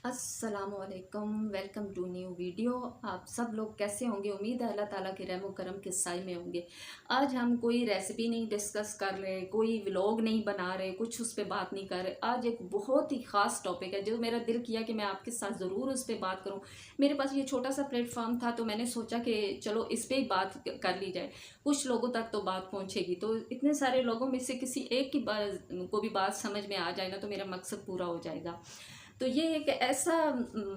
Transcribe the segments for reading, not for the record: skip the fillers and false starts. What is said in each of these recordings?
अस्सलामुअलैकुम, welcome to new video. आप सब लोग कैसे होंगे? उम्मीद है अल्लाह ताला के रहम करम के साए में होंगे। आज हम कोई रेसिपी नहीं डिस्कस कर रहे, कोई व्लॉग नहीं बना रहे, कुछ उस पर बात नहीं कर रहे। आज एक बहुत ही ख़ास टॉपिक है जो मेरा दिल किया कि मैं आपके साथ ज़रूर उस पर बात करूं। मेरे पास ये छोटा सा प्लेटफॉर्म था तो मैंने सोचा कि चलो इस पर ही बात कर ली जाए, कुछ लोगों तक तो बात पहुँचेगी। तो इतने सारे लोगों में से किसी एक की को भी बात समझ में आ जाए ना तो मेरा मकसद पूरा हो जाएगा। तो ये एक ऐसा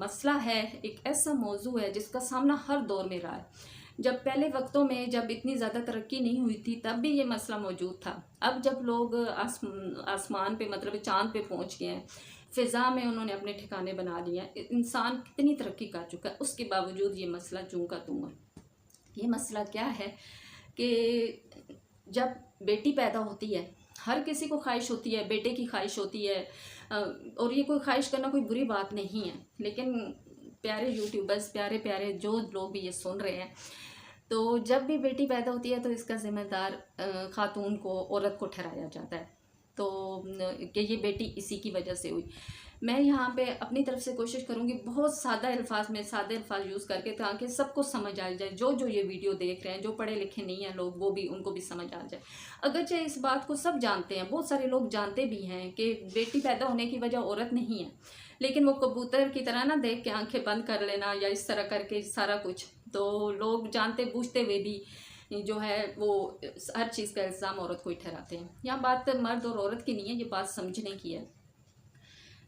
मसला है, एक ऐसा मौजू है जिसका सामना हर दौर में रहा है। जब पहले वक्तों में जब इतनी ज़्यादा तरक्की नहीं हुई थी तब भी ये मसला मौजूद था। अब जब लोग आसमान पे मतलब चांद पे पहुंच गए हैं, फ़िज़ा में उन्होंने अपने ठिकाने बना लिए हैं, इंसान कितनी तरक्की कर चुका है, उसके बावजूद ये मसला जूं का त्यों है। ये मसला क्या है कि जब बेटी पैदा होती है, हर किसी को ख्वाहिश होती है, बेटे की ख्वाहिश होती है। और ये कोई ख्वाहिश करना कोई बुरी बात नहीं है, लेकिन प्यारे यूट्यूबर्स, प्यारे प्यारे जो लोग भी ये सुन रहे हैं, तो जब भी बेटी पैदा होती है तो इसका ज़िम्मेदार खातून को, औरत को ठहराया जाता है। तो कि ये बेटी इसी की वजह से हुई। मैं यहाँ पे अपनी तरफ से कोशिश करूँगी बहुत सादा अल्फाज में, सादे अल्फाज यूज़ करके, ताकि सबको समझ आ जाए। जो ये वीडियो देख रहे हैं, जो पढ़े लिखे नहीं हैं लोग, वो भी, उनको भी समझ आ जाए। अगरचे इस बात को सब जानते हैं, बहुत सारे लोग जानते भी हैं कि बेटी पैदा होने की वजह औरत नहीं है, लेकिन वो कबूतर की तरह ना देख के आंखें बंद कर लेना या इस तरह करके सारा कुछ, तो लोग जानते बूझते हुए भी जो है वो हर चीज़ का इल्ज़ाम औरत को ही ठहराते हैं। यहाँ बात मर्द और औरत की नहीं है, ये बात समझने की है।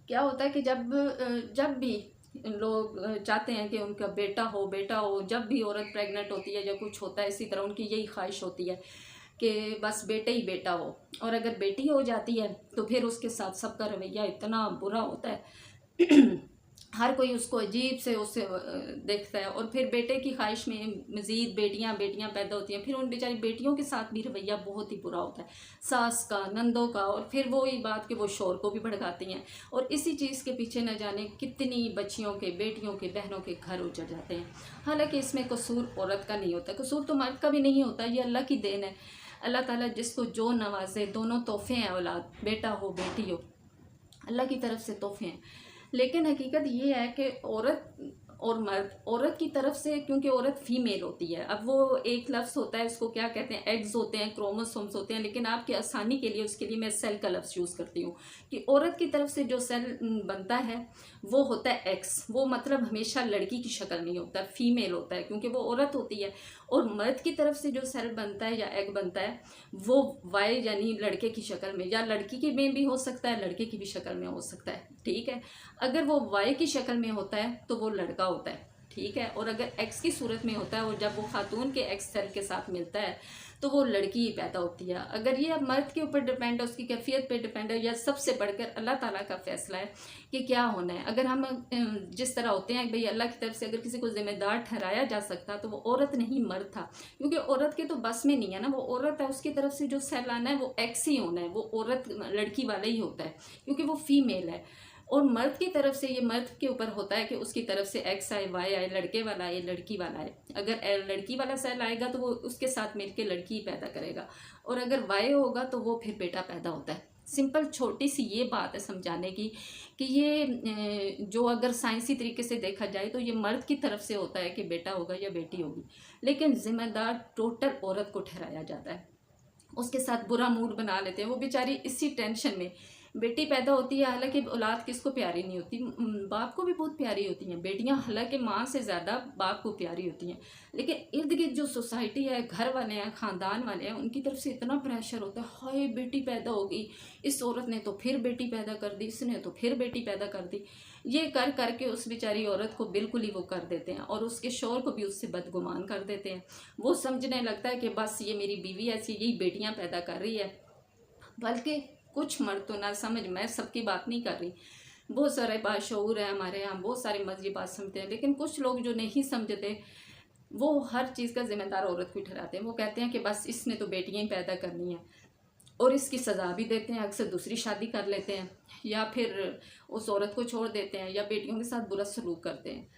क्या होता है कि जब भी लोग चाहते हैं कि उनका बेटा हो, जब भी औरत प्रेग्नेंट होती है या कुछ होता है इसी तरह, उनकी यही ख्वाहिश होती है कि बस बेटा ही बेटा हो। और अगर बेटी हो जाती है तो फिर उसके साथ सबका रवैया इतना बुरा होता है हर कोई उसको अजीब से उससे देखता है। और फिर बेटे की ख्वाहिश में मज़ीद बेटियां बेटियां पैदा होती हैं, फिर उन बेचारी बेटियों के साथ भी रवैया बहुत ही बुरा होता है, सास का, नंदों का। और फिर वो ही बात कि वो शोर को भी भड़काती हैं, और इसी चीज़ के पीछे न जाने कितनी बच्चियों के, बेटियों के, बहनों के घर उजड़ जाते हैं। हालांकि इसमें कसूर औरत का नहीं होता, कसूर तो मर्द का भी नहीं होता, ये अल्लाह की देन है। अल्लाह ताला जिसको जो नवाजे, दोनों तोहफे हैं औलाद, बेटा हो बेटी हो, अल्लाह की तरफ से तोहफे हैं। लेकिन हकीकत ये है कि औरत और मर्द, औरत की तरफ से, क्योंकि औरत फीमेल होती है, अब वो एक लफ्ज़ होता है, उसको क्या कहते हैं, एग्स होते हैं, क्रोमोसोम्स होते हैं, लेकिन आपकी आसानी के लिए उसके लिए मैं सेल का लफ्ज़ यूज़ करती हूँ कि औरत की तरफ से जो सेल बनता है वो होता है एक्स। वो मतलब हमेशा लड़की की शक्ल नहीं होता, फीमेल होता है, क्योंकि वो औरत होती है। और मर्द की तरफ से जो सेल बनता है या एग बनता है वो वाई, यानी लड़के की शक्ल में, या लड़की की में भी हो सकता है, लड़के की भी शक्ल में हो सकता है, ठीक है। अगर वो वाई की शक्ल में होता है तो वो लड़का होता है, ठीक है। और अगर एक्स की सूरत में होता है और जब वो खातून के एक्स सेल के साथ मिलता है तो वो लड़की ही पैदा होती है। अगर ये मर्द के ऊपर डिपेंड है, उसकी कैफियत पे डिपेंड है, या सबसे बढ़कर अल्लाह ताला का फैसला है कि क्या होना है। अगर हम जिस तरह होते हैं भाई, अल्लाह की तरफ से अगर किसी को जिम्मेदार ठहराया जा सकता तो वो औरत नहीं मर्द था, क्योंकि औरत के तो बस में नहीं है ना, वो औरत है, उसकी तरफ से जो सेल आना है वो एक्स ही होना है, वो औरत लड़की वाला ही होता है, क्योंकि वो फीमेल है। और मर्द की तरफ से ये मर्द के ऊपर होता है कि उसकी तरफ से एक्स आए, वाई आए, लड़के वाला आए, लड़की वाला आए। अगर लड़की वाला सेल आएगा तो वो उसके साथ मिलके लड़की ही पैदा करेगा, और अगर वाई होगा तो वो फिर बेटा पैदा होता है। सिंपल छोटी सी ये बात है समझाने की कि ये जो अगर साइंसी तरीके से देखा जाए तो ये मर्द की तरफ से होता है कि बेटा होगा या बेटी होगी, लेकिन जिम्मेदार टोटल औरत को ठहराया जाता है। उसके साथ बुरा मूड बना लेते हैं, वो बेचारी इसी टेंशन में। बेटी पैदा होती है, हालांकि औलाद किसको प्यारी नहीं होती, बाप को भी बहुत प्यारी होती हैं बेटियां, हालांकि माँ से ज़्यादा बाप को प्यारी होती हैं। लेकिन इर्द गिर्द जो सोसाइटी है, घर वाले हैं, ख़ानदान वाले हैं, उनकी तरफ से इतना प्रेशर होता है, हाय बेटी पैदा होगी, इस औरत ने तो फिर बेटी पैदा कर दी, इसने तो फिर बेटी पैदा कर दी। ये कर करके उस बेचारी औरत को बिल्कुल ही वो कर देते हैं, और उसके शौहर को भी उससे बदगुमान कर देते हैं। वो समझने लगता है कि बस ये मेरी बीवी ऐसी, यही बेटियां पैदा कर रही है। बल्कि कुछ मर्द तो ना समझ, मैं सबकी बात नहीं कर रही, बहुत सारे बाशऊर हैं हमारे यहाँ, बहुत सारे मर्द ये बात समझते हैं, लेकिन कुछ लोग जो नहीं समझते वो हर चीज़ का जिम्मेदार औरत को ठहराते हैं। वो कहते हैं कि बस इसने तो बेटियां ही पैदा करनी है, और इसकी सज़ा भी देते हैं, अक्सर दूसरी शादी कर लेते हैं, या फिर उस औरत को छोड़ देते हैं, या बेटियों के साथ बुरा सलूक करते हैं।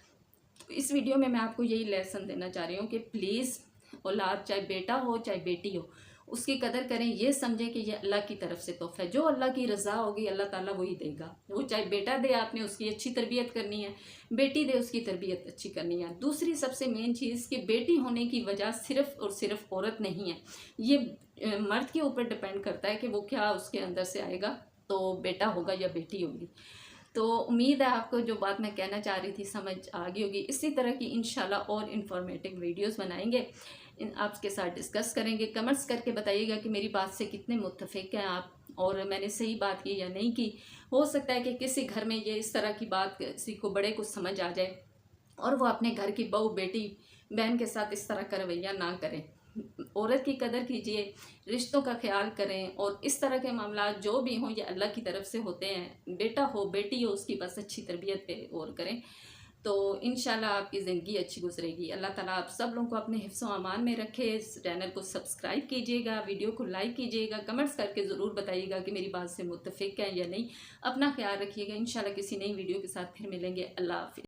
तो इस वीडियो में मैं आपको यही लेसन देना चाह रही हूँ कि प्लीज़ औलाद, चाहे बेटा हो चाहे बेटी हो, उसकी कदर करें, ये समझें कि ये अल्लाह की तरफ से तोहफ़ा है। जो अल्लाह की रज़ा होगी अल्लाह ताला वही देगा। वो चाहे बेटा दे, आपने उसकी अच्छी तरबियत करनी है, बेटी दे उसकी तरबियत अच्छी करनी है। दूसरी सबसे मेन चीज़ कि बेटी होने की वजह सिर्फ़ और सिर्फ औरत नहीं है, ये मर्द के ऊपर डिपेंड करता है कि वो क्या उसके अंदर से आएगा, तो बेटा होगा या बेटी होगी। तो उम्मीद है आपको जो बात मैं कहना चाह रही थी समझ आ गई होगी। इसी तरह की इंशाल्लाह और इन्फॉर्मेटिव वीडियोस बनाएंगे, आपके साथ डिस्कस करेंगे। कमेंट्स करके बताइएगा कि मेरी बात से कितने मुत्तफिक हैं आप, और मैंने सही बात की या नहीं की। हो सकता है कि किसी घर में ये इस तरह की बात किसी को बड़े को समझ आ जाए और वो अपने घर की बहू, बेटी, बहन के साथ इस तरह का रवैया ना करें। औरत की कदर कीजिए, रिश्तों का ख्याल करें, और इस तरह के मामला जो भी हों ये अल्लाह की तरफ से होते हैं। बेटा हो बेटी हो उसकी बस अच्छी तरबियत पे और करें, तो इंशाल्लाह आपकी ज़िंदगी अच्छी गुजरेगी। अल्लाह ताला आप सब लोगों को अपने हिफ्ज़ व अमान में रखे। इस चैनल को सब्सक्राइब कीजिएगा, वीडियो को लाइक कीजिएगा, कमेंट्स करके ज़रूर बताइएगा कि मेरी बात से मुत्तफिक है या नहीं। अपना ख्याल रखिएगा। इंशाल्लाह किसी नई वीडियो के साथ फिर मिलेंगे। अल्लाह हाफ़िज़।